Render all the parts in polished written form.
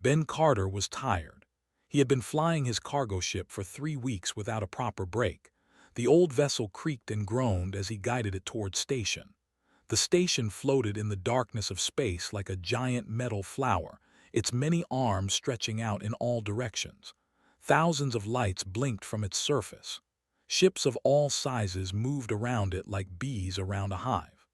Ben Carter was tired. He had been flying his cargo ship for 3 weeks without a proper break. The old vessel creaked and groaned as he guided it toward station. The station floated in the darkness of space like a giant metal flower, its many arms stretching out in all directions. Thousands of lights blinked from its surface. Ships of all sizes moved around it like bees around a hive.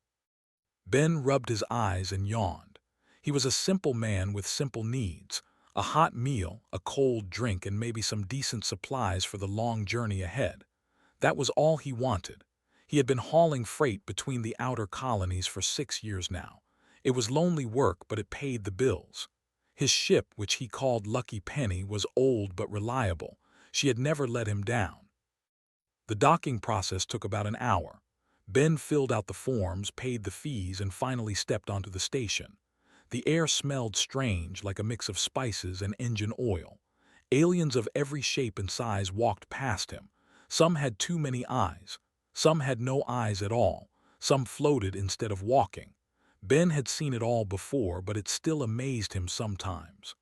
Ben rubbed his eyes and yawned. He was a simple man with simple needs: a hot meal, a cold drink, and maybe some decent supplies for the long journey ahead. That was all he wanted. He had been hauling freight between the outer colonies for 6 years now. It was lonely work, but it paid the bills. His ship, which he called Lucky Penny, was old but reliable. She had never let him down. The docking process took about an hour. Ben filled out the forms, paid the fees, and finally stepped onto the station. The air smelled strange, like a mix of spices and engine oil. Aliens of every shape and size walked past him. Some had too many eyes. Some had no eyes at all. Some floated instead of walking. Ben had seen it all before, but it still amazed him sometimes.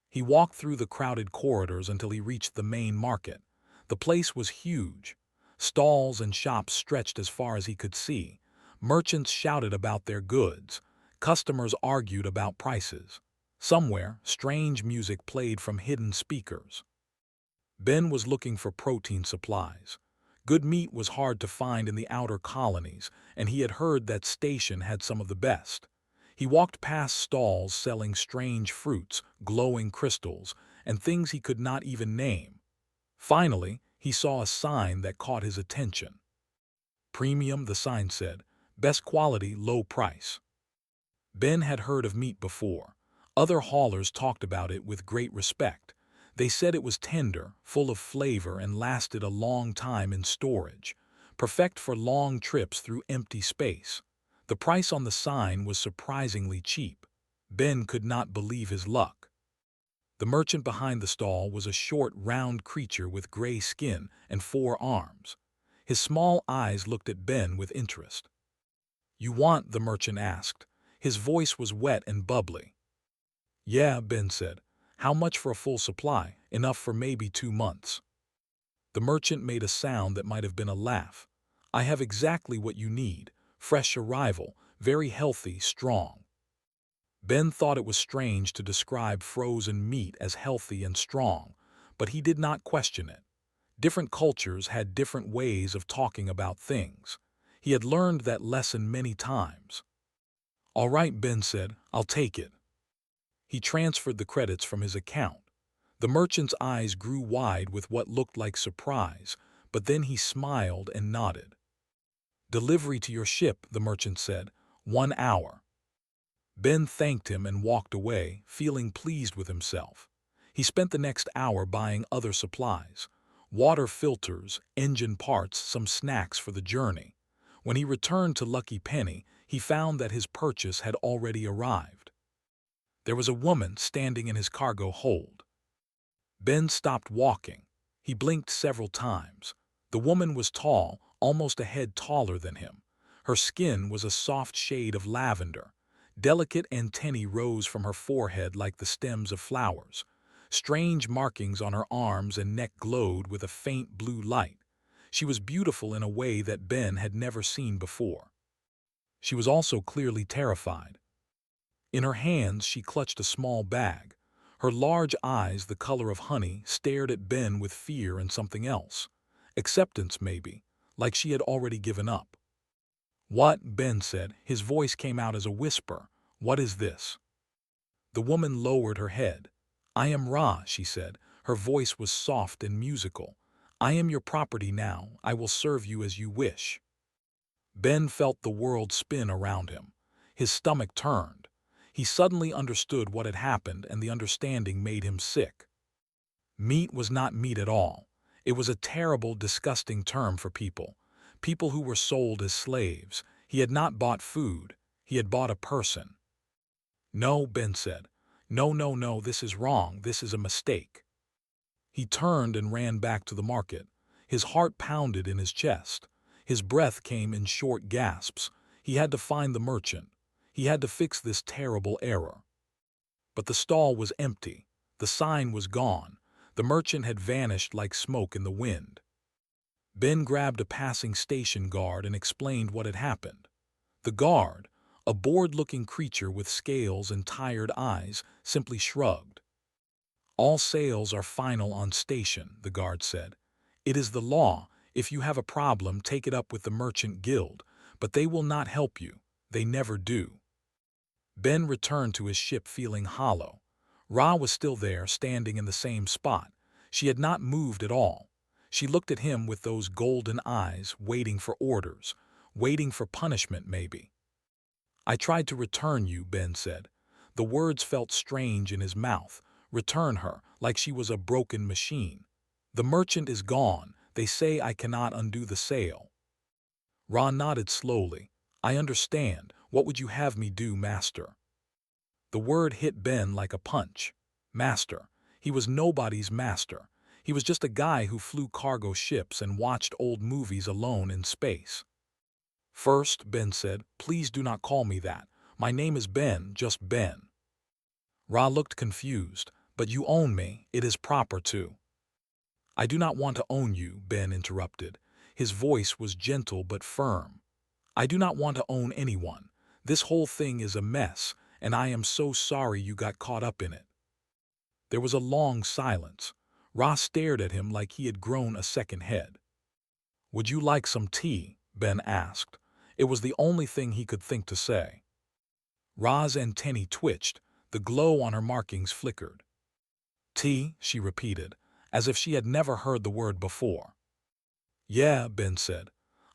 He walked through the crowded corridors until he reached the main market. The place was huge. Stalls and shops stretched as far as he could see. Merchants shouted about their goods. Customers argued about prices. Somewhere, strange music played from hidden speakers. Ben was looking for protein supplies. Good meat was hard to find in the outer colonies, and he had heard that station had some of the best. He walked past stalls selling strange fruits, glowing crystals, and things he could not even name. Finally, he saw a sign that caught his attention. Premium, the sign said. Best quality, low price. Ben had heard of meat before. Other haulers talked about it with great respect. They said it was tender, full of flavor, and lasted a long time in storage, perfect for long trips through empty space. The price on the sign was surprisingly cheap. Ben could not believe his luck. The merchant behind the stall was a short, round creature with gray skin and 4 arms. His small eyes looked at Ben with interest. "You want?" the merchant asked. His voice was wet and bubbly. "Yeah," Ben said. "How much for a full supply? Enough for maybe 2 months." The merchant made a sound that might have been a laugh. "I have exactly what you need. Fresh arrival, very healthy, strong." Ben thought it was strange to describe frozen meat as healthy and strong, but he did not question it. Different cultures had different ways of talking about things. He had learned that lesson many times. "All right," Ben said, "I'll take it." He transferred the credits from his account. The merchant's eyes grew wide with what looked like surprise, but then he smiled and nodded. "Delivery to your ship," the merchant said. 1 hour. Ben thanked him and walked away, feeling pleased with himself. He spent the next hour buying other supplies: water filters, engine parts, some snacks for the journey. When he returned to Lucky Penny, he found that his purchase had already arrived. There was a woman standing in his cargo hold. Ben stopped walking. He blinked several times. The woman was tall, almost a head taller than him. Her skin was a soft shade of lavender. Delicate antennae rose from her forehead like the stems of flowers. Strange markings on her arms and neck glowed with a faint blue light. She was beautiful in a way that Ben had never seen before. She was also clearly terrified. In her hands she clutched a small bag. Her large eyes, the color of honey, stared at Ben with fear and something else. Acceptance, maybe, like she had already given up. "What?" Ben said. His voice came out as a whisper. "What is this?" The woman lowered her head. "I am Ra," she said. Her voice was soft and musical. "I am your property now. I will serve you as you wish." Ben felt the world spin around him. His stomach turned. He suddenly understood what had happened, and the understanding made him sick. Meat was not meat at all. It was a terrible, disgusting term for people. People who were sold as slaves. He had not bought food. He had bought a person. "No," Ben said. "No, no, no, this is wrong. This is a mistake." He turned and ran back to the market. His heart pounded in his chest. His breath came in short gasps. He had to find the merchant. He had to fix this terrible error. But the stall was empty. The sign was gone. The merchant had vanished like smoke in the wind. Ben grabbed a passing station guard and explained what had happened. The guard, a bored-looking creature with scales and tired eyes, simply shrugged. "All sales are final on station," the guard said. "It is the law. If you have a problem, take it up with the Merchant Guild, but they will not help you. They never do." Ben returned to his ship feeling hollow. Ra was still there, standing in the same spot. She had not moved at all. She looked at him with those golden eyes, waiting for orders, waiting for punishment maybe. "I tried to return you," Ben said. The words felt strange in his mouth. Return her, like she was a broken machine. "The merchant is gone. They say I cannot undo the sale." Ra nodded slowly. "I understand. What would you have me do, master?" The word hit Ben like a punch. Master. He was nobody's master. He was just a guy who flew cargo ships and watched old movies alone in space. "First," Ben said, "please do not call me that. My name is Ben, just Ben." Ra looked confused. "But you own me. It is proper to." "I do not want to own you," Ben interrupted. His voice was gentle but firm. "I do not want to own anyone. This whole thing is a mess, and I am so sorry you got caught up in it." There was a long silence. Ra stared at him like he had grown a second head. "Would you like some tea?" Ben asked. It was the only thing he could think to say. Ra's antennae twitched. The glow on her markings flickered. "Tea," she repeated, as if she had never heard the word before. "Yeah," Ben said.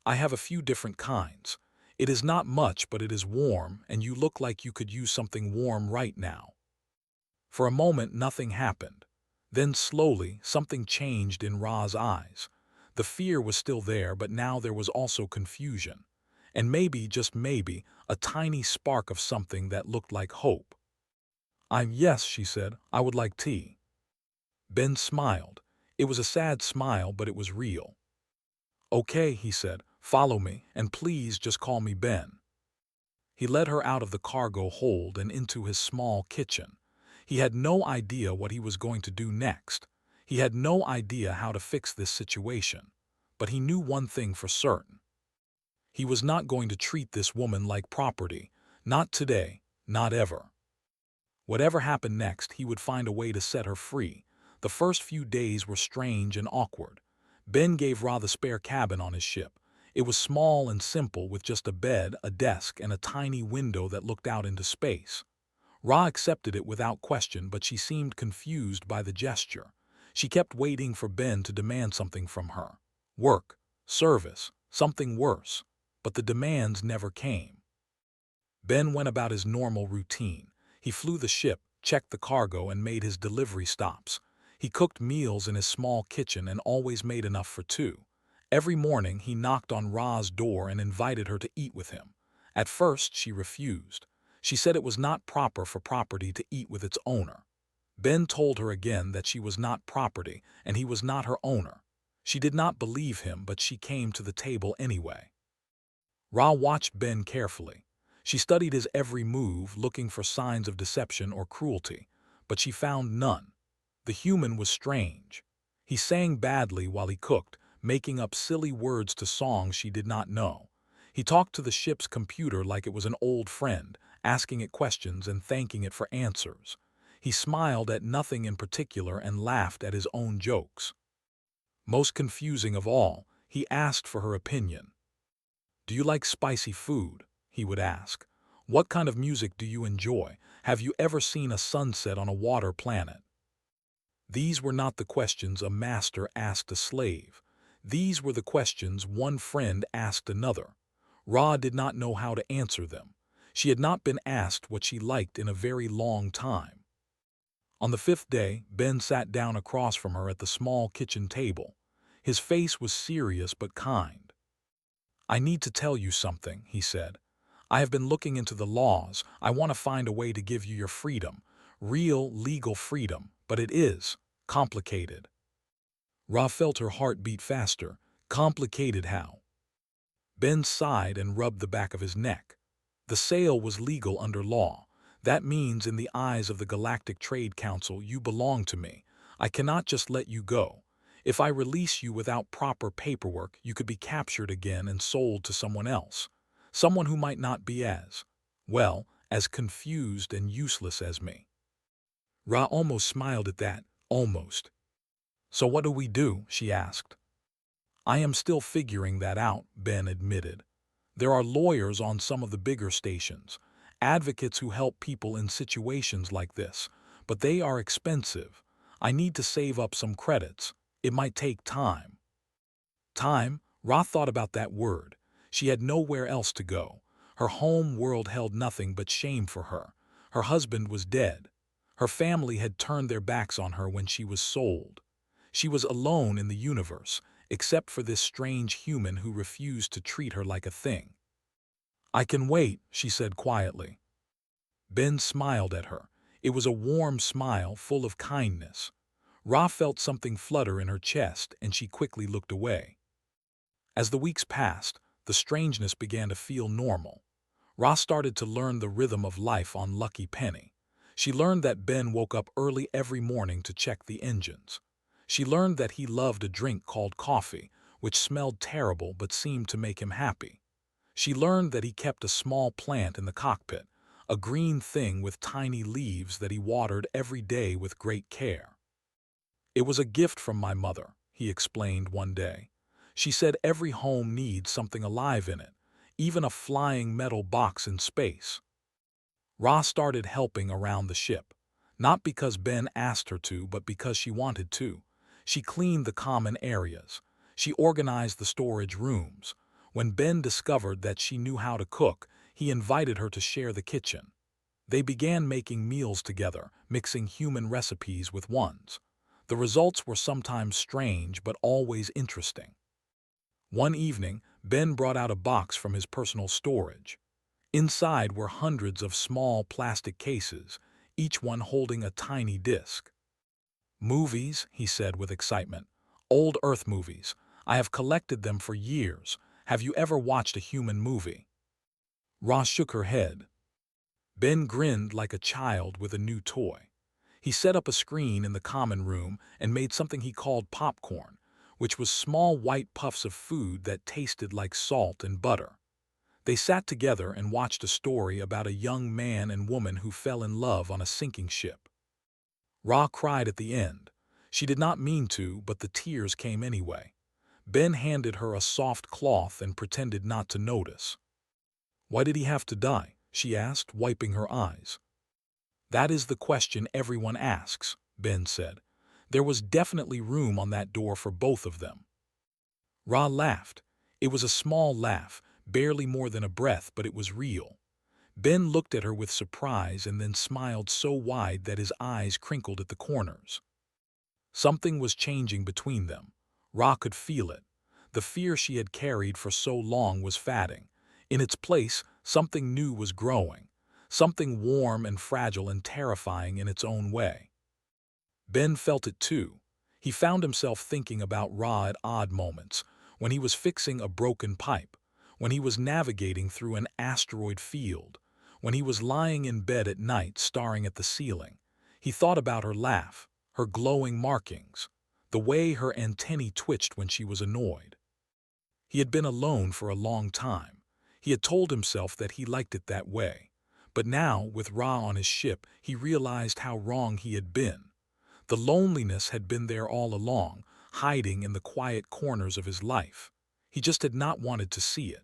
"I have a few different kinds. It is not much, but it is warm, and you look like you could use something warm right now." For a moment, nothing happened. Then slowly, something changed in Ra's eyes. The fear was still there, but now there was also confusion. And maybe, just maybe, a tiny spark of something that looked like hope. Yes," she said, "I would like tea." Ben smiled. It was a sad smile, but it was real. "Okay," he said, "follow me, and please just call me Ben." He led her out of the cargo hold and into his small kitchen. He had no idea what he was going to do next. He had no idea how to fix this situation. But he knew one thing for certain. He was not going to treat this woman like property. Not today, not ever. Whatever happened next, he would find a way to set her free. The first few days were strange and awkward. Ben gave Ra the spare cabin on his ship. It was small and simple, with just a bed, a desk, and a tiny window that looked out into space. Ra accepted it without question, but she seemed confused by the gesture. She kept waiting for Ben to demand something from her. Work, service, something worse. But the demands never came. Ben went about his normal routine. He flew the ship, checked the cargo, and made his delivery stops. He cooked meals in his small kitchen and always made enough for two. Every morning he knocked on Ra's door and invited her to eat with him. At first she refused. She said it was not proper for property to eat with its owner. Ben told her again that she was not property and he was not her owner. She did not believe him, but she came to the table anyway. Ra watched Ben carefully. She studied his every move, looking for signs of deception or cruelty, but she found none. The human was strange. He sang badly while he cooked, making up silly words to songs she did not know. He talked to the ship's computer like it was an old friend, asking it questions and thanking it for answers. He smiled at nothing in particular and laughed at his own jokes. Most confusing of all, he asked for her opinion. "Do you like spicy food?" he would ask. "What kind of music do you enjoy? Have you ever seen a sunset on a water planet?" These were not the questions a master asked a slave. These were the questions one friend asked another. Ra did not know how to answer them. She had not been asked what she liked in a very long time. On the fifth day, Ben sat down across from her at the small kitchen table. His face was serious but kind. "I need to tell you something," he said. "I have been looking into the laws. I want to find a way to give you your freedom. Real, legal freedom. But it is complicated." Ra felt her heart beat faster. Complicated how? Ben sighed and rubbed the back of his neck. The sale was legal under law. That means in the eyes of the Galactic Trade Council you belong to me. I cannot just let you go. If I release you without proper paperwork, you could be captured again and sold to someone else. Someone who might not be well, as confused and useless as me. Ra almost smiled at that, almost. So what do we do? She asked. I am still figuring that out, Ben admitted. There are lawyers on some of the bigger stations, advocates who help people in situations like this, but they are expensive. I need to save up some credits. It might take time. Time? Ra thought about that word. She had nowhere else to go. Her home world held nothing but shame for her. Her husband was dead. Her family had turned their backs on her when she was sold. She was alone in the universe, except for this strange human who refused to treat her like a thing. I can wait, she said quietly. Ben smiled at her. It was a warm smile full of kindness. Ra felt something flutter in her chest, and she quickly looked away. As the weeks passed, the strangeness began to feel normal. Ra started to learn the rhythm of life on Lucky Penny. She learned that Ben woke up early every morning to check the engines. She learned that he loved a drink called coffee, which smelled terrible but seemed to make him happy. She learned that he kept a small plant in the cockpit, a green thing with tiny leaves that he watered every day with great care. It was a gift from my mother, he explained one day. She said every home needs something alive in it, even a flying metal box in space. Ra started helping around the ship, not because Ben asked her to, but because she wanted to. She cleaned the common areas. She organized the storage rooms. When Ben discovered that she knew how to cook, he invited her to share the kitchen. They began making meals together, mixing human recipes with ones. The results were sometimes strange but always interesting. One evening, Ben brought out a box from his personal storage. Inside were hundreds of small plastic cases, each one holding a tiny disc. Movies, he said with excitement. Old Earth movies. I have collected them for years. Have you ever watched a human movie? Ross shook her head. Ben grinned like a child with a new toy. He set up a screen in the common room and made something he called popcorn, which was small white puffs of food that tasted like salt and butter. They sat together and watched a story about a young man and woman who fell in love on a sinking ship. Ra cried at the end. She did not mean to, but the tears came anyway. Ben handed her a soft cloth and pretended not to notice. Why did he have to die? She asked, wiping her eyes. That is the question everyone asks, Ben said. There was definitely room on that door for both of them. Ra laughed. It was a small laugh, barely more than a breath, but it was real. Ben looked at her with surprise and then smiled so wide that his eyes crinkled at the corners. Something was changing between them. Ra could feel it. The fear she had carried for so long was fading. In its place, something new was growing. Something warm and fragile and terrifying in its own way. Ben felt it too. He found himself thinking about Ra at odd moments, when he was fixing a broken pipe, when he was navigating through an asteroid field, when he was lying in bed at night staring at the ceiling. He thought about her laugh, her glowing markings, the way her antennae twitched when she was annoyed. He had been alone for a long time. He had told himself that he liked it that way. But now, with Ra on his ship, he realized how wrong he had been. The loneliness had been there all along, hiding in the quiet corners of his life. He just had not wanted to see it.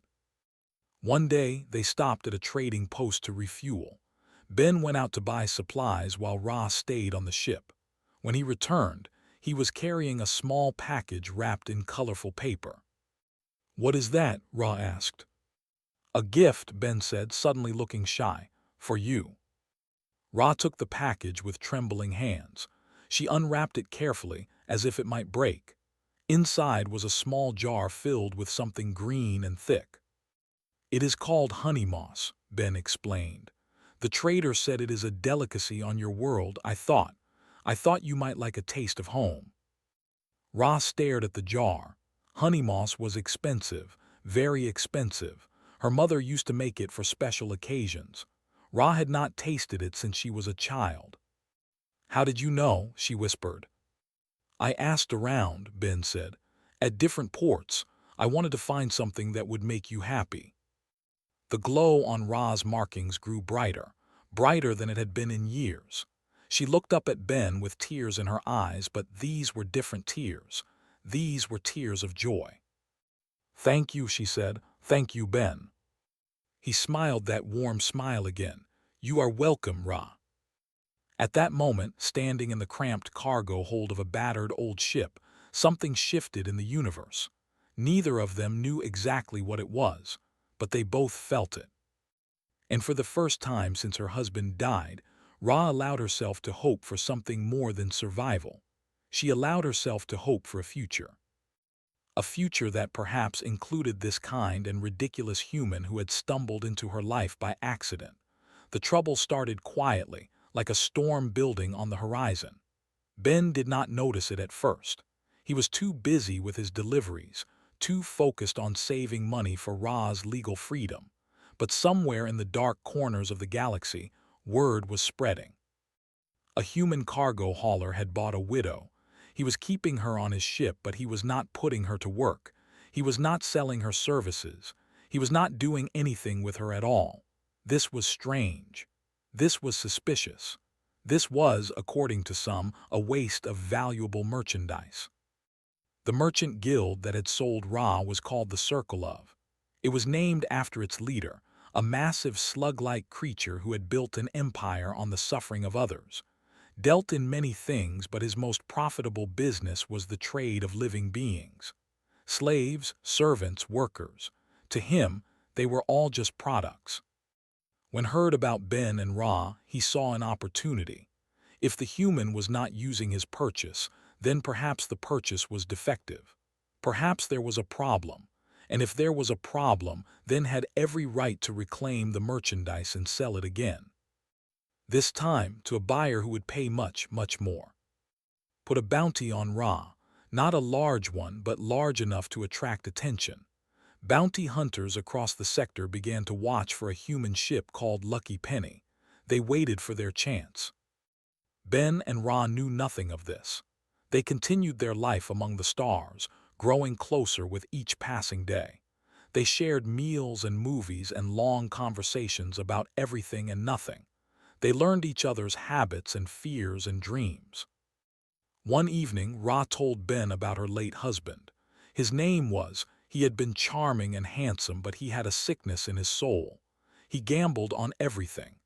One day, they stopped at a trading post to refuel. Ben went out to buy supplies while Ra stayed on the ship. When he returned, he was carrying a small package wrapped in colorful paper. "What is that?" Ra asked. "A gift," Ben said, suddenly looking shy. "For you." Ra took the package with trembling hands. She unwrapped it carefully, as if it might break. Inside was a small jar filled with something green and thick. "It is called honey moss," Ben explained. "The trader said it is a delicacy on your world. I thought you might like a taste of home." Ra stared at the jar. Honey moss was expensive, very expensive. Her mother used to make it for special occasions. Ra had not tasted it since she was a child. "How did you know?" she whispered. "I asked around," Ben said. "At different ports. I wanted to find something that would make you happy." The glow on Ra's markings grew brighter, brighter than it had been in years. She looked up at Ben with tears in her eyes, but these were different tears. These were tears of joy. "Thank you," she said. "Thank you, Ben." He smiled that warm smile again. "You are welcome, Ra." At that moment, standing in the cramped cargo hold of a battered old ship, something shifted in the universe. Neither of them knew exactly what it was, but they both felt it. And for the first time since her husband died, Ra allowed herself to hope for something more than survival. She allowed herself to hope for a future. A future that perhaps included this kind and ridiculous human who had stumbled into her life by accident. The trouble started quietly, like a storm building on the horizon. Ben did not notice it at first. He was too busy with his deliveries, too focused on saving money for Ra's legal freedom. But somewhere in the dark corners of the galaxy, word was spreading. A human cargo hauler had bought a widow. He was keeping her on his ship, but he was not putting her to work. He was not selling her services. He was not doing anything with her at all. This was strange. This was suspicious. This was, according to some, a waste of valuable merchandise. The merchant guild that had sold Ra was called the Circle of. It was named after its leader, a massive slug-like creature who had built an empire on the suffering of others. Dealt in many things, but his most profitable business was the trade of living beings. Slaves, servants, workers. To him, they were all just products. When heard about Ben and Ra, he saw an opportunity. If the human was not using his purchase, then perhaps the purchase was defective. Perhaps there was a problem, and if there was a problem, then had every right to reclaim the merchandise and sell it again. This time to a buyer who would pay much, much more. Put a bounty on Ra, not a large one, but large enough to attract attention. Bounty hunters across the sector began to watch for a human ship called Lucky Penny. They waited for their chance. Ben and Ra knew nothing of this. They continued their life among the stars, growing closer with each passing day. They shared meals and movies and long conversations about everything and nothing. They learned each other's habits and fears and dreams. One evening, Ra told Ben about her late husband. His name was, he had been charming and handsome, but he had a sickness in his soul. He gambled on everything.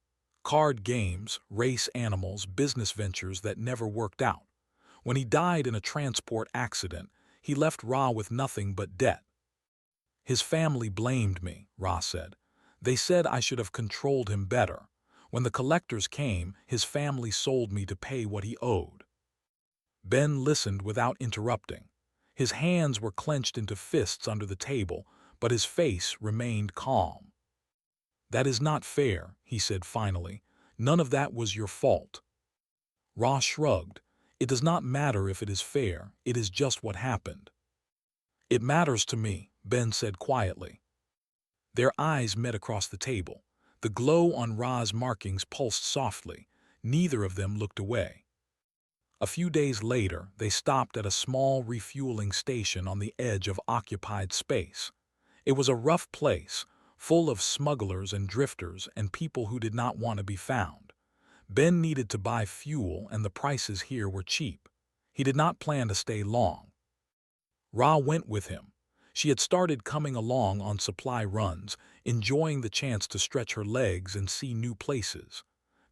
Card games, race animals, business ventures that never worked out. When he died in a transport accident, he left Ra with nothing but debt. "His family blamed me," Ra said. "They said I should have controlled him better. When the collectors came, his family sold me to pay what he owed." Ben listened without interrupting. His hands were clenched into fists under the table, but his face remained calm. "That is not fair," he said finally. "None of that was your fault." Ra shrugged. "It does not matter if it is fair, it is just what happened." "It matters to me," Ben said quietly. Their eyes met across the table. The glow on Ra's markings pulsed softly. Neither of them looked away. A few days later, they stopped at a small refueling station on the edge of occupied space. It was a rough place, full of smugglers and drifters and people who did not want to be found. Ben needed to buy fuel, and the prices here were cheap. He did not plan to stay long. Ra went with him. She had started coming along on supply runs, enjoying the chance to stretch her legs and see new places.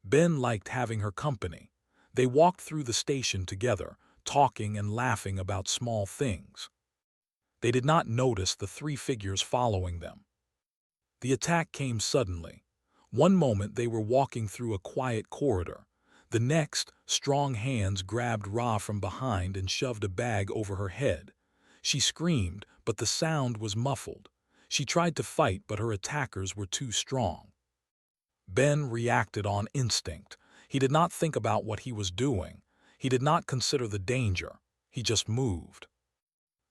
Ben liked having her company. They walked through the station together, talking and laughing about small things. They did not notice the three figures following them. The attack came suddenly. One moment they were walking through a quiet corridor. The next, strong hands grabbed Ra from behind and shoved a bag over her head. She screamed, but the sound was muffled. She tried to fight, but her attackers were too strong. Ben reacted on instinct. He did not think about what he was doing. He did not consider the danger. He just moved.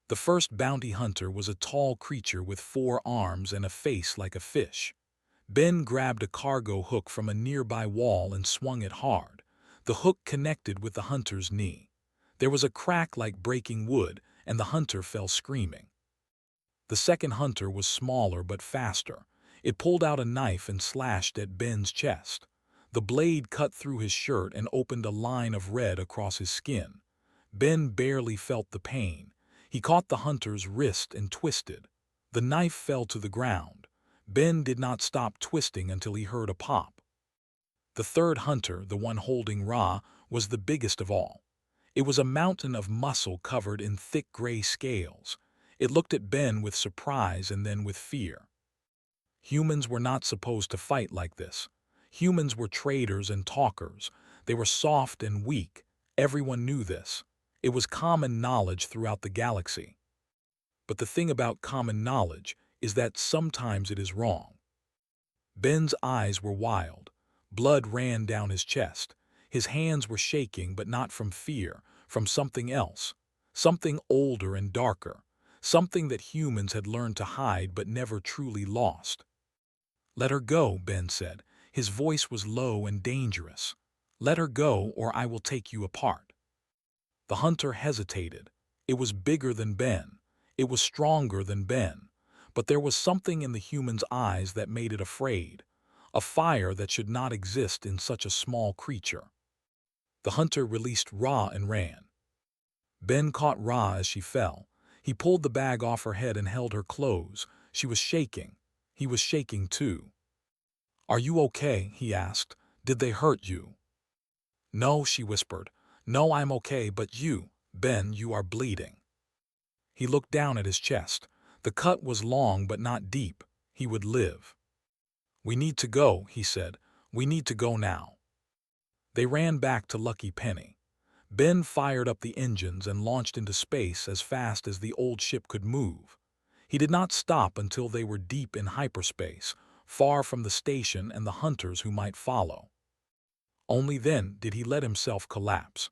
The first bounty hunter was a tall creature with 4 arms and a face like a fish. Ben grabbed a cargo hook from a nearby wall and swung it hard. The hook connected with the hunter's knee. There was a crack like breaking wood, and the hunter fell screaming. The second hunter was smaller but faster. It pulled out a knife and slashed at Ben's chest. The blade cut through his shirt and opened a line of red across his skin. Ben barely felt the pain. He caught the hunter's wrist and twisted. The knife fell to the ground. Ben did not stop twisting until he heard a pop. The third hunter, the one holding Ra, was the biggest of all. It was a mountain of muscle covered in thick gray scales. It looked at Ben with surprise and then with fear. Humans were not supposed to fight like this. Humans were traders and talkers. They were soft and weak. Everyone knew this. It was common knowledge throughout the galaxy. But the thing about common knowledge is that sometimes it is wrong. Ben's eyes were wild. Blood ran down his chest. His hands were shaking, but not from fear, from something else. Something older and darker. Something that humans had learned to hide but never truly lost. "Let her go," Ben said. His voice was low and dangerous. "Let her go, or I will take you apart." The hunter hesitated. It was bigger than Ben. It was stronger than Ben. But there was something in the human's eyes that made it afraid. A fire that should not exist in such a small creature. The hunter released Ra and ran. Ben caught Ra as she fell. He pulled the bag off her head and held her close. She was shaking. He was shaking too. "Are you okay?" he asked. "Did they hurt you?" "No," she whispered. "No, I'm okay, but you, Ben, you are bleeding." He looked down at his chest. The cut was long but not deep. He would live. "We need to go," he said. "We need to go now." They ran back to Lucky Penny. Ben fired up the engines and launched into space as fast as the old ship could move. He did not stop until they were deep in hyperspace, far from the station and the hunters who might follow. Only then did he let himself collapse.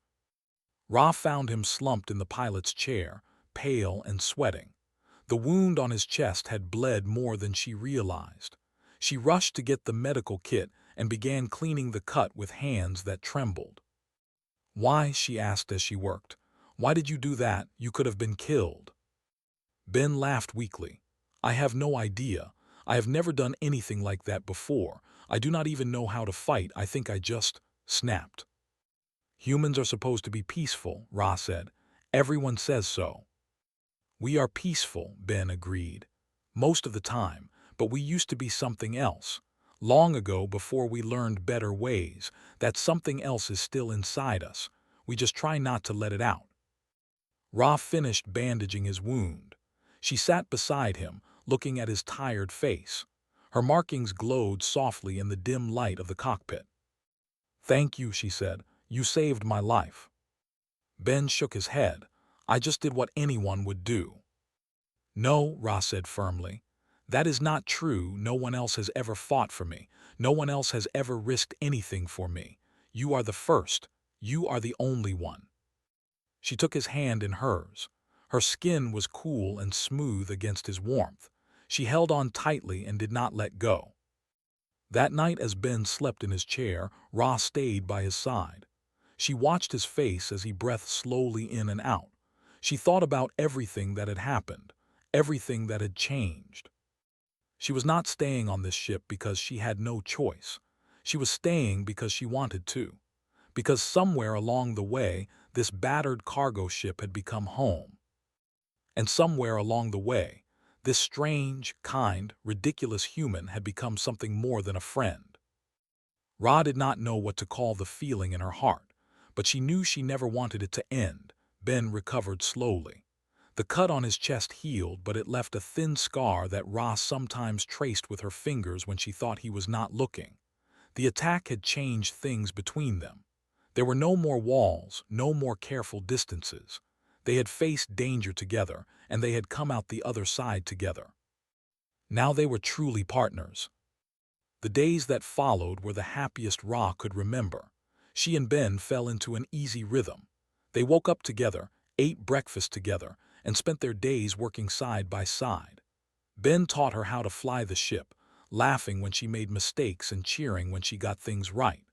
Ra found him slumped in the pilot's chair, pale and sweating. The wound on his chest had bled more than she realized. She rushed to get the medical kit and began cleaning the cut with hands that trembled. "Why?" she asked as she worked. "Why did you do that? You could have been killed." Ben laughed weakly. "I have no idea. I have never done anything like that before. I do not even know how to fight. I think I just snapped." "Humans are supposed to be peaceful," Ra said. "Everyone says so." "We are peaceful," Ben agreed. "Most of the time, but we used to be something else. Long ago, before we learned better ways, that something else is still inside us. We just try not to let it out." Ra finished bandaging his wound. She sat beside him, looking at his tired face. Her markings glowed softly in the dim light of the cockpit. "Thank you," she said. "You saved my life." Ben shook his head. "I just did what anyone would do." "No," Ra said firmly. "That is not true. No one else has ever fought for me. No one else has ever risked anything for me. You are the first. You are the only one." She took his hand in hers. Her skin was cool and smooth against his warmth. She held on tightly and did not let go. That night, as Ben slept in his chair, Ra stayed by his side. She watched his face as he breathed slowly in and out. She thought about everything that had happened, everything that had changed. She was not staying on this ship because she had no choice. She was staying because she wanted to. Because somewhere along the way, this battered cargo ship had become home. And somewhere along the way, this strange, kind, ridiculous human had become something more than a friend. Ra did not know what to call the feeling in her heart, but she knew she never wanted it to end. Ben recovered slowly. The cut on his chest healed, but it left a thin scar that Ra sometimes traced with her fingers when she thought he was not looking. The attack had changed things between them. There were no more walls, no more careful distances. They had faced danger together, and they had come out the other side together. Now they were truly partners. The days that followed were the happiest Ra could remember. She and Ben fell into an easy rhythm. They woke up together, ate breakfast together, and spent their days working side by side. Ben taught her how to fly the ship, laughing when she made mistakes and cheering when she got things right.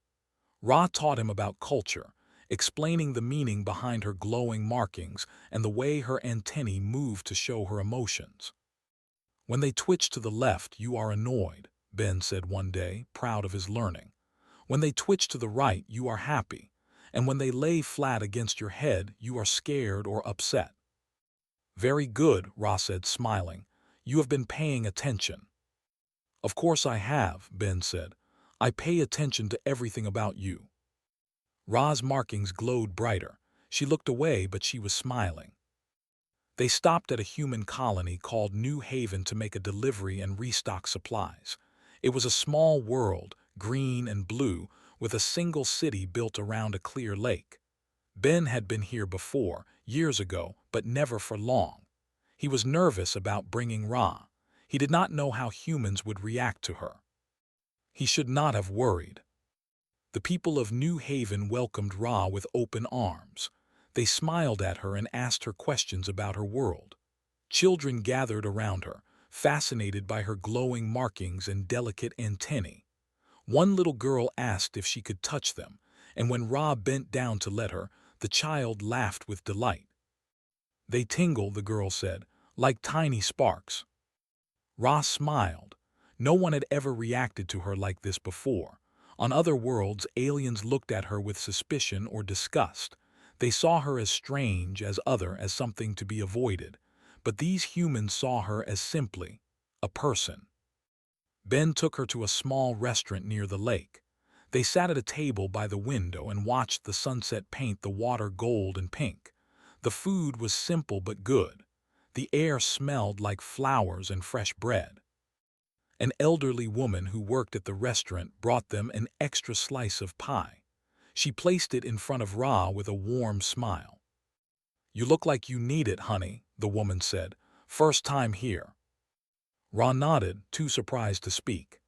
Ra taught him about culture, explaining the meaning behind her glowing markings and the way her antennae moved to show her emotions. "When they twitch to the left, you are annoyed," Ben said one day, proud of his learning. "When they twitch to the right, you are happy. And when they lay flat against your head, you are scared or upset." "Very good," Ra said, smiling. "You have been paying attention." "Of course I have," Ben said. "I pay attention to everything about you." Ra's markings glowed brighter. She looked away, but she was smiling. They stopped at a human colony called New Haven to make a delivery and restock supplies. It was a small world, green and blue, with a single city built around a clear lake. Ben had been here before, years ago, but never for long. He was nervous about bringing Ra. He did not know how humans would react to her. He should not have worried. The people of New Haven welcomed Ra with open arms. They smiled at her and asked her questions about her world. Children gathered around her, fascinated by her glowing markings and delicate antennae. One little girl asked if she could touch them, and when Ra bent down to let her, the child laughed with delight. "They tingle," the girl said, "like tiny sparks." Ra smiled. No one had ever reacted to her like this before. On other worlds, aliens looked at her with suspicion or disgust. They saw her as strange, as other, as something to be avoided. But these humans saw her as simply a person. Ben took her to a small restaurant near the lake. They sat at a table by the window and watched the sunset paint the water gold and pink. The food was simple but good. The air smelled like flowers and fresh bread. An elderly woman who worked at the restaurant brought them an extra slice of pie. She placed it in front of Ra with a warm smile. "You look like you need it, honey," the woman said. "First time here." Ra nodded, too surprised to speak.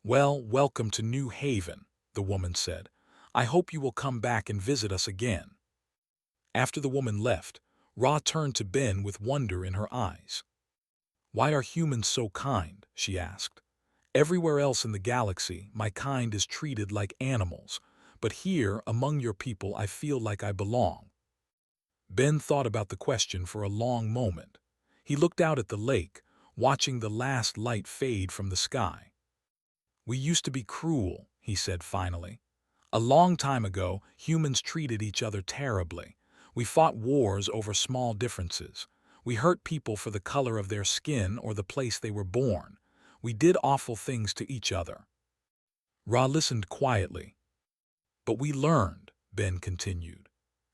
"Well, welcome to New Haven," the woman said. "I hope you will come back and visit us again." After the woman left, Ra turned to Ben with wonder in her eyes. "Why are humans so kind?" she asked. "Everywhere else in the galaxy, my kind is treated like animals, but here, among your people, I feel like I belong." Ben thought about the question for a long moment. He looked out at the lake, watching the last light fade from the sky. "We used to be cruel," he said finally. "A long time ago, humans treated each other terribly. We fought wars over small differences. We hurt people for the color of their skin or the place they were born. We did awful things to each other." Ra listened quietly. "But we learned," Ben continued.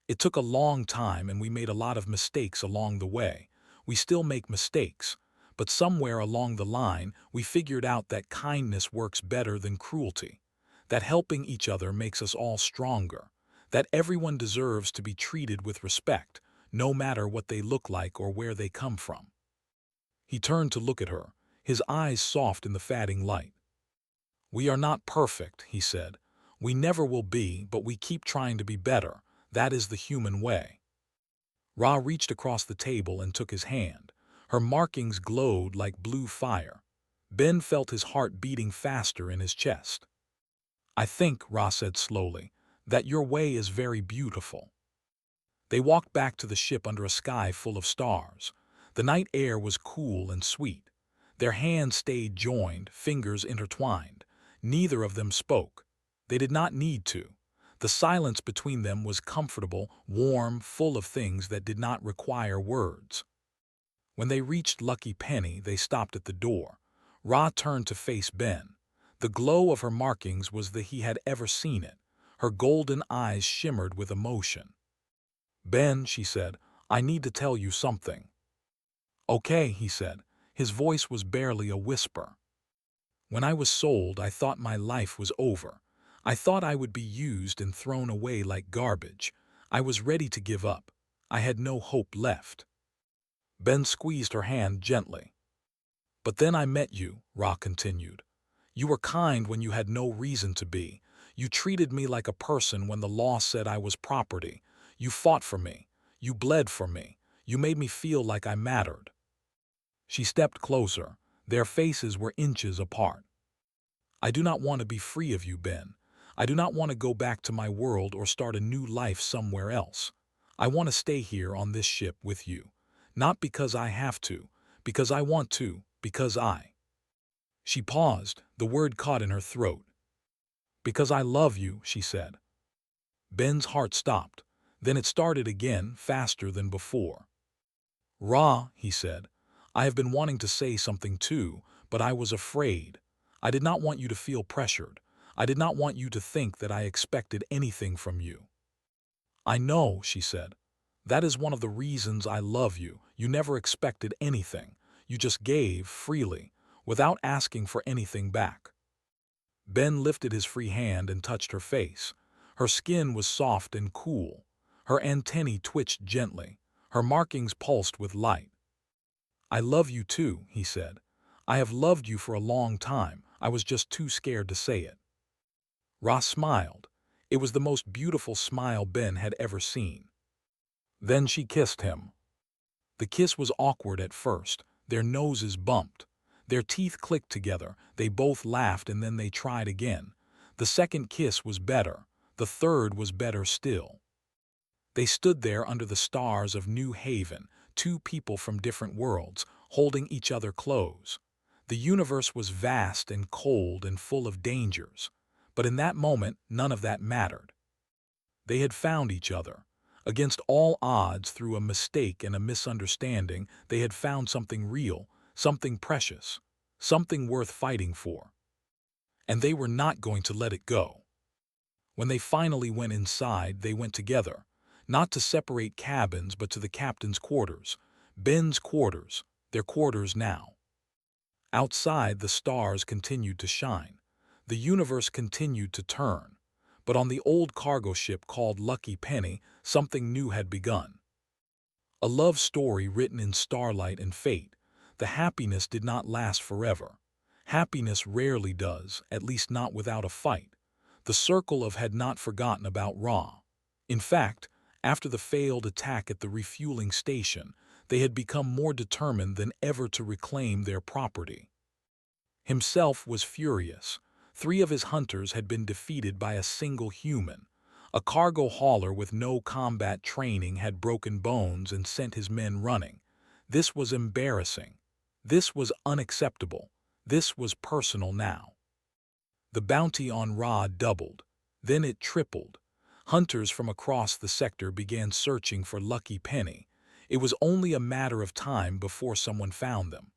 "It took a long time and we made a lot of mistakes along the way. We still make mistakes, but somewhere along the line we figured out that kindness works better than cruelty, that helping each other makes us all stronger, that everyone deserves to be treated with respect, no matter what they look like or where they come from." He turned to look at her, his eyes soft in the fading light. "We are not perfect," he said. "We never will be, but we keep trying to be better. That is the human way." Ra reached across the table and took his hand. Her markings glowed like blue fire. Ben felt his heart beating faster in his chest. "I think," Ra said slowly, "that your way is very beautiful." They walked back to the ship under a sky full of stars. The night air was cool and sweet. Their hands stayed joined, fingers intertwined. Neither of them spoke. They did not need to. The silence between them was comfortable, warm, full of things that did not require words. When they reached Lucky Penny, they stopped at the door. Ra turned to face Ben. The glow of her markings was the he had ever seen it. Her golden eyes shimmered with emotion. "Ben," she said, "I need to tell you something." "Okay," he said. His voice was barely a whisper. "When I was sold, I thought my life was over. I thought I would be used and thrown away like garbage. I was ready to give up. I had no hope left." Ben squeezed her hand gently. "But then I met you," Ra continued. "You were kind when you had no reason to be. You treated me like a person when the law said I was property. You fought for me. You bled for me. You made me feel like I mattered." She stepped closer. Their faces were inches apart. "I do not want to be free of you, Ben. I do not want to go back to my world or start a new life somewhere else. I want to stay here on this ship with you. Not because I have to, because I want to, because I—" She paused, the word caught in her throat. "Because I love you," she said. Ben's heart stopped. Then it started again, faster than before. "Ra," he said, "I have been wanting to say something too, but I was afraid. I did not want you to feel pressured. I did not want you to think that I expected anything from you." "I know," she said. "That is one of the reasons I love you. You never expected anything. You just gave freely, without asking for anything back." Ben lifted his free hand and touched her face. Her skin was soft and cool. Her antennae twitched gently. Her markings pulsed with light. "I love you too," he said. "I have loved you for a long time. I was just too scared to say it." Ross smiled. It was the most beautiful smile Ben had ever seen. Then she kissed him. The kiss was awkward at first. Their noses bumped. Their teeth clicked together. They both laughed and then they tried again. The second kiss was better. The third was better still. They stood there under the stars of New Haven, two people from different worlds, holding each other close. The universe was vast and cold and full of dangers. But in that moment, none of that mattered. They had found each other. Against all odds, through a mistake and a misunderstanding, they had found something real, something precious, something worth fighting for. And they were not going to let it go. When they finally went inside, they went together, not to separate cabins but to the captain's quarters, Ben's quarters, their quarters now. Outside, the stars continued to shine. The universe continued to turn. But on the old cargo ship called Lucky Penny, something new had begun. A love story written in starlight and fate. The happiness did not last forever. Happiness rarely does, at least not without a fight. The Circle of had not forgotten about Ra. In fact, after the failed attack at the refueling station, they had become more determined than ever to reclaim their property. Himself was furious. 3 of his hunters had been defeated by a single human. A cargo hauler with no combat training had broken bones and sent his men running. This was embarrassing. This was unacceptable. This was personal now. The bounty on Ra doubled. Then it tripled. Hunters from across the sector began searching for Lucky Penny. It was only a matter of time before someone found them.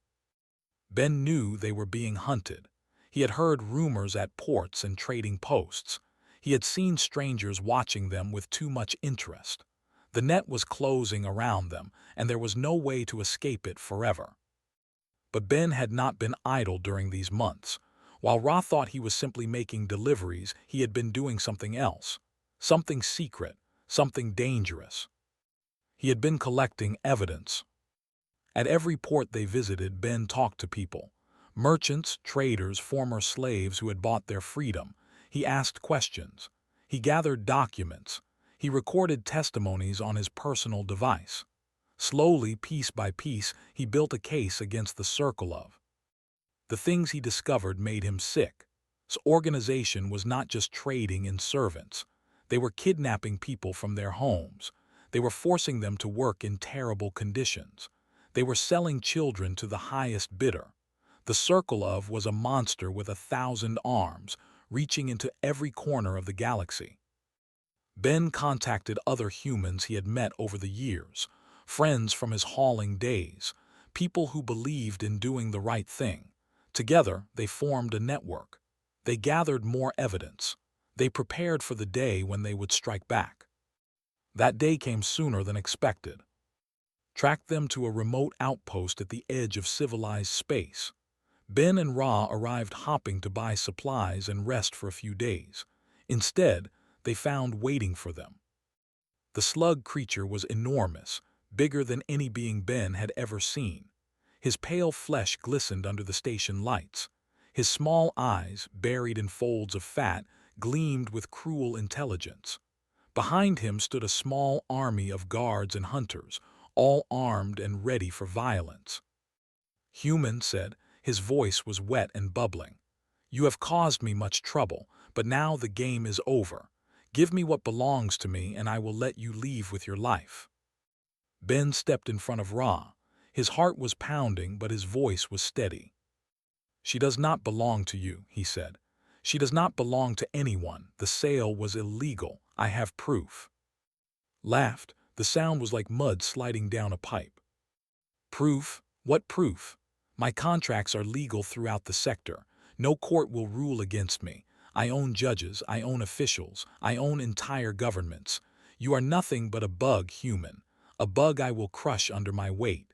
Ben knew they were being hunted. He had heard rumors at ports and trading posts. He had seen strangers watching them with too much interest. The net was closing around them, and there was no way to escape it forever. But Ben had not been idle during these months. While Ra thought he was simply making deliveries, he had been doing something else. Something secret, something dangerous. He had been collecting evidence. At every port they visited, Ben talked to people. Merchants, traders, former slaves who had bought their freedom. He asked questions. He gathered documents. He recorded testimonies on his personal device. Slowly, piece by piece, he built a case against the Circle of. The things he discovered made him sick. His organization was not just trading in servants. They were kidnapping people from their homes. They were forcing them to work in terrible conditions. They were selling children to the highest bidder. The Circle of was a monster with 1,000 arms, reaching into every corner of the galaxy. Ben contacted other humans he had met over the years, friends from his hauling days, people who believed in doing the right thing. Together, they formed a network. They gathered more evidence. They prepared for the day when they would strike back. That day came sooner than expected. Tracked them to a remote outpost at the edge of civilized space. Ben and Ra arrived hopping to buy supplies and rest for a few days. Instead, they found waiting for them. The slug creature was enormous, bigger than any being Ben had ever seen. His pale flesh glistened under the station lights. His small eyes, buried in folds of fat, gleamed with cruel intelligence. Behind him stood a small army of guards and hunters, all armed and ready for violence. "Human," said, His voice was wet and bubbling. "You have caused me much trouble, but now the game is over. Give me what belongs to me and I will let you leave with your life." Ben stepped in front of Ra. His heart was pounding, but his voice was steady. "She does not belong to you," he said. "She does not belong to anyone. The sale was illegal. I have proof." Laughed. The sound was like mud sliding down a pipe. "Proof? What proof? My contracts are legal throughout the sector. No court will rule against me. I own judges, I own officials, I own entire governments. You are nothing but a bug human, a bug I will crush under my weight."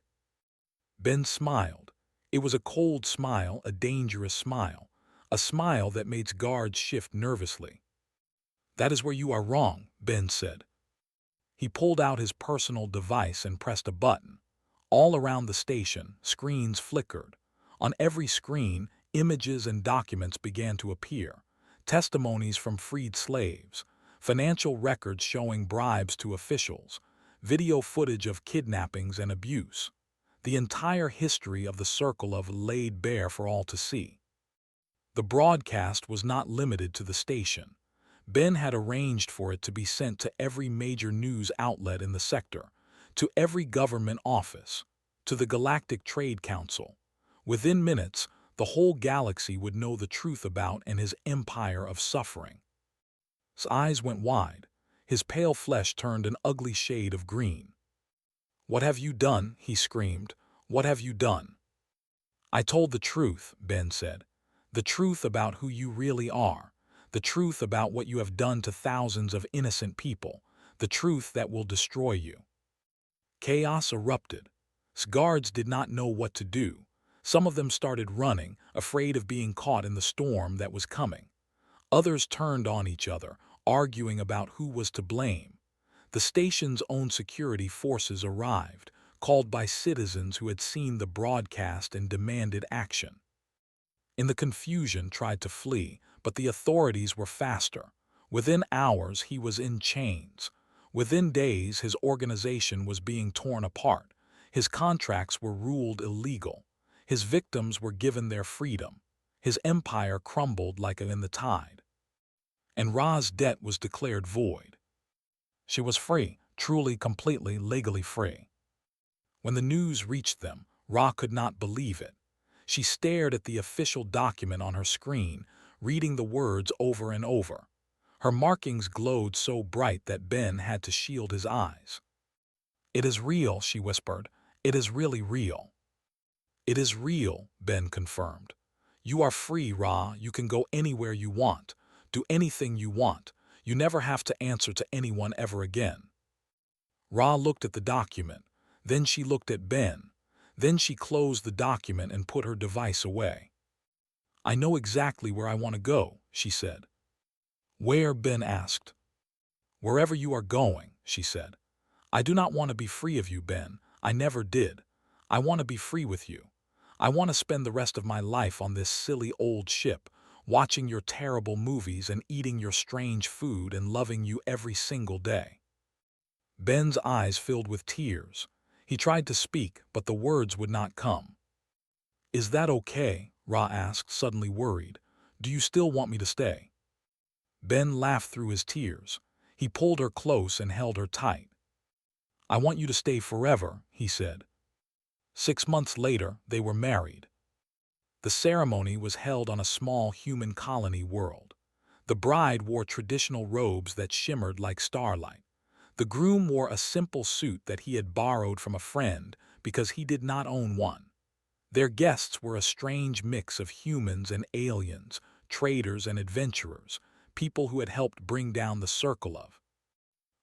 Ben smiled. It was a cold smile, a dangerous smile, a smile that made guards shift nervously. "That is where you are wrong," Ben said. He pulled out his personal device and pressed a button. All around the station, screens flickered. On every screen, images and documents began to appear. Testimonies from freed slaves, financial records showing bribes to officials, video footage of kidnappings and abuse. The entire history of the circle of laid bare for all to see. The broadcast was not limited to the station. Ben had arranged for it to be sent to every major news outlet in the sector, to every government office, to the Galactic Trade Council. Within minutes, the whole galaxy would know the truth about and his empire of suffering. His eyes went wide. His pale flesh turned an ugly shade of green. "What have you done?" he screamed. "What have you done?" "I told the truth," Ben said. "The truth about who you really are. The truth about what you have done to thousands of innocent people. The truth that will destroy you." Chaos erupted. Guards did not know what to do. Some of them started running, afraid of being caught in the storm that was coming. Others turned on each other, arguing about who was to blame. The station's own security forces arrived, called by citizens who had seen the broadcast and demanded action. In the confusion, tried to flee, but the authorities were faster. Within hours, he was in chains. Within days, his organization was being torn apart. His contracts were ruled illegal. His victims were given their freedom. His empire crumbled like in the tide. And Ra's debt was declared void. She was free, truly, completely, legally free. When the news reached them, Ra could not believe it. She stared at the official document on her screen, reading the words over and over. Her markings glowed so bright that Ben had to shield his eyes. "It is real," she whispered. "It is really real." "It is real," Ben confirmed. "You are free, Ra. You can go anywhere you want. Do anything you want. You never have to answer to anyone ever again." Ra looked at the document. Then she looked at Ben. Then she closed the document and put her device away. "I know exactly where I want to go," she said. "Where?" Ben asked. "Wherever you are going," she said. "I do not want to be free of you, Ben. I never did. I want to be free with you. I want to spend the rest of my life on this silly old ship, watching your terrible movies and eating your strange food and loving you every single day." Ben's eyes filled with tears. He tried to speak, but the words would not come. "Is that okay?" Ra asked, suddenly worried. "Do you still want me to stay?" Ben laughed through his tears. He pulled her close and held her tight. "I want you to stay forever," he said. 6 months later, they were married. The ceremony was held on a small human colony world. The bride wore traditional robes that shimmered like starlight. The groom wore a simple suit that he had borrowed from a friend because he did not own one. Their guests were a strange mix of humans and aliens, traders and adventurers, people who had helped bring down the circle of.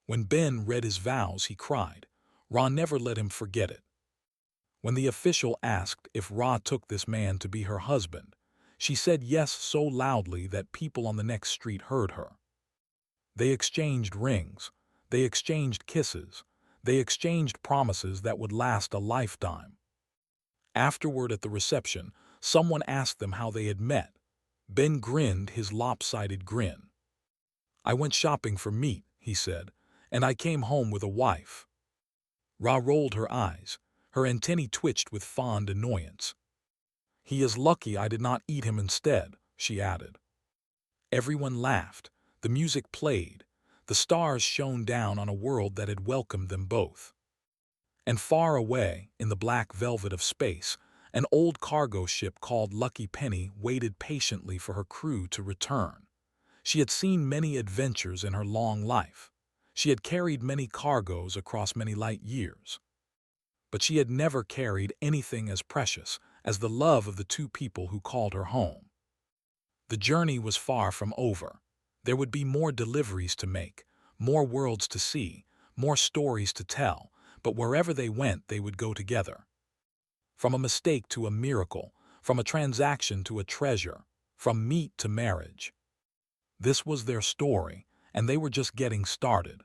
When Ben read his vows, he cried. Ra never let him forget it. When the official asked if Ra took this man to be her husband, she said yes so loudly that people on the next street heard her. They exchanged rings. They exchanged kisses. They exchanged promises that would last a lifetime. Afterward at the reception, someone asked them how they had met. Ben grinned his lopsided grin. "I went shopping for meat," he said, "and I came home with a wife." Ra rolled her eyes. Her antennae twitched with fond annoyance. He is lucky I did not eat him instead, she added. Everyone laughed. The music played. The stars shone down on a world that had welcomed them both. And far away, in the black velvet of space, an old cargo ship called Lucky Penny waited patiently for her crew to return. She had seen many adventures in her long life. She had carried many cargoes across many light years. But she had never carried anything as precious as the love of the two people who called her home. The journey was far from over. There would be more deliveries to make, more worlds to see, more stories to tell, but wherever they went, they would go together. From a mistake to a miracle, from a transaction to a treasure, from meat to marriage. This was their story, and they were just getting started.